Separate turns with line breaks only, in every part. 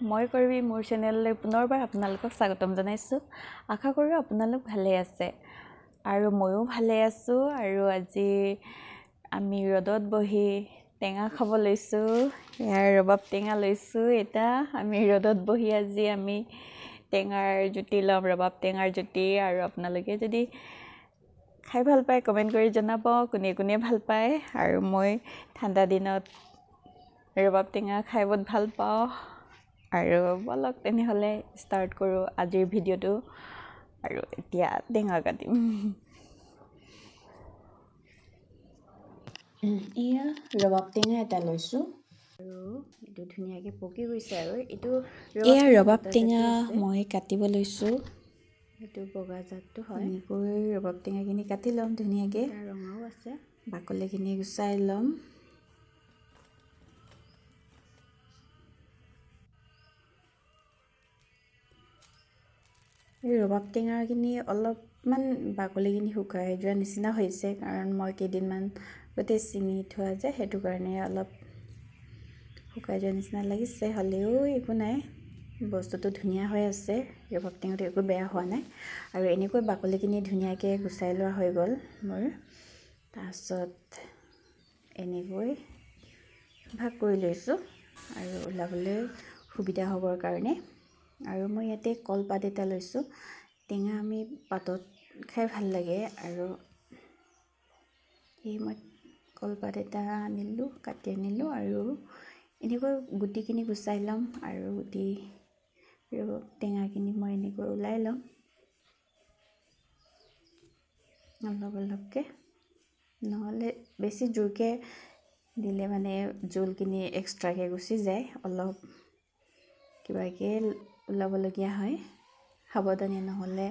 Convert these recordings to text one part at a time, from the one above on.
মই কৰিবি মোৰ চেনেললৈ পুনৰবাৰ আপোনালোকক স্বাগতম জনাইছোঁ। আশা কৰোঁ আপোনালোক ভালে আছে আৰু ময়ো ভালে আছোঁ। আৰু আজি আমি ৰ'দত বহি টেঙা খাব লৈছোঁ। ইয়াৰ ৰবাব টেঙা লৈছোঁ। এটা আমি ৰ'দত বহি আজি আমি টেঙাৰ জুতি ল'ম, ৰবাব টেঙাৰ জুতি। আৰু আপোনালোকে যদি খাই ভাল পায় কমেণ্ট কৰি জনাব কোনে কোনে ভাল পায়। আৰু মই ঠাণ্ডা দিনত ৰবাব টেঙা খাই বহুত ভাল পাওঁ। আৰু বলক তেনেহ'লে ষ্টাৰ্ট কৰোঁ আজিৰ ভিডিঅ'টো। আৰু এতিয়া টেঙা কাটিম। এয়া ৰবাব টেঙা এটা লৈছোঁ আৰু এইটো ধুনীয়াকৈ পকি গৈছে। আৰু এইটো এয়া ৰবাব টেঙা মই কাটিব লৈছোঁ। এইটো বগা জাতটো হয়। এনেকৈ ৰবাব টেঙাখিনি কাটি ল'ম ধুনীয়াকৈ। ৰঙাও আছে, বাকলিখিনি গুচাই ল'ম। এই ৰবাব টেঙাখিনি অলপমান বাকলিখিনি শুকাই যোৱা নিচিনা হৈছে, কাৰণ মই কেইদিনমান গোটেই ছিঙি থোৱা যে, সেইটো কাৰণে অলপ শুকাই যোৱা নিচিনা লাগিছে। হ'লেও একো নাই, বস্তুটো ধুনীয়া হৈ আছে। ৰবাব টেঙাটো একো বেয়া হোৱা নাই। আৰু এনেকৈ বাকলিখিনি ধুনীয়াকৈ গুচাই লোৱা হৈ গ'ল মোৰ। তাৰপাছত এনেকৈ ভাগ কৰি লৈছোঁ আৰু ওলাবলৈ সুবিধা হ'বৰ কাৰণে। আৰু মই ইয়াতে কলপাত এটা লৈছোঁ। টেঙা আমি পাতত খাই ভাল লাগে, আৰু সেই মই কলপাত এটা আনিলোঁ, কাটি আনিলোঁ। আৰু এনেকৈ গুটিখিনি গুচাই ল'ম। আৰু গুটি টেঙাখিনি মই এনেকৈ ওলাই ল'ম অলপ অলপকৈ, নহ'লে বেছি জোৰকৈ দিলে মানে জোলখিনি এক্সট্ৰাকৈ গুচি যায়। অলপ কিবাকৈ ওলাবলগীয়া হয়, সাৱধানে, নহ'লে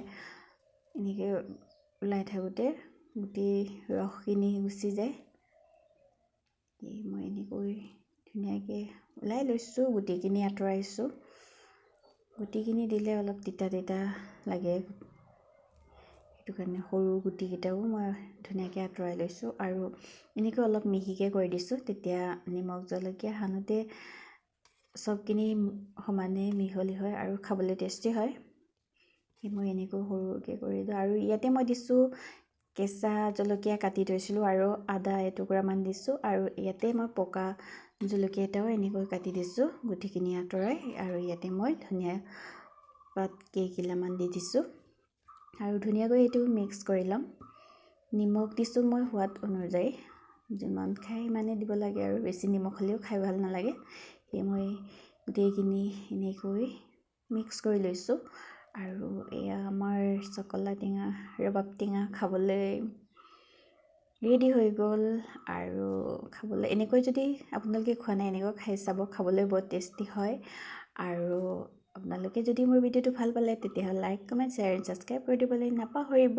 এনেকৈ ওলাই থাকোঁতে গোটেই ৰসখিনি গুচি যায়। মই এনেকৈ ধুনীয়াকৈ ওলাই লৈছোঁ, গুটিখিনি আঁতৰাইছোঁ। গুটিখিনি দিলে অলপ তিতা তিতা লাগে, সেইটো কাৰণে সৰু গুটিকেইটাও মই ধুনীয়াকৈ আঁতৰাই লৈছোঁ। আৰু এনেকৈ অলপ মিহিকৈ কৰি দিছোঁ, তেতিয়া নিমখ জলকীয়া সানোতে চবখিনি সমানে মিহলি হয় আৰু খাবলৈ টেষ্টি হয়। মই এনেকৈ সৰুকৈ কৰি দিওঁ। আৰু ইয়াতে মই দিছোঁ কেঁচা জলকীয়া কাটি থৈছিলোঁ, আৰু আদা এটুকুৰামান দিছোঁ। আৰু ইয়াতে মই পকা জলকীয়া এটাও এনেকৈ কাটি দিছোঁ গুটিখিনি আঁতৰাই। আৰু ইয়াতে মই ধনিয়া পাত কেইখিলামান দি দিছোঁ। আৰু ধুনীয়াকৈ এইটো মিক্স কৰি ল'ম। নিমখ দিছোঁ মই সোৱাদ অনুযায়ী, যিমান খাই সিমানে দিব লাগে। আৰু বেছি নিমখ হ'লেও খাই ভাল নালাগে। সেই মই গোটেইখিনি এনেকৈ মিক্স কৰি লৈছোঁ। আৰু এয়া আমাৰ চকলা টেঙা, ৰবাব টেঙা খাবলৈ ৰেডি হৈ গ'ল। আৰু খাবলৈ এনেকৈ যদি আপোনালোকে খোৱা নাই, এনেকৈ খাই চাব, খাবলৈ বহুত টেষ্টি হয়। আৰু আপোনালোকে যদি মোৰ ভিডিঅ'টো ভাল পালে, তেতিয়াহ'লে লাইক, কমেণ্ট, শ্বেয়াৰ, ছাবস্ক্ৰাইব কৰি দিবলৈ নাপাহৰিব।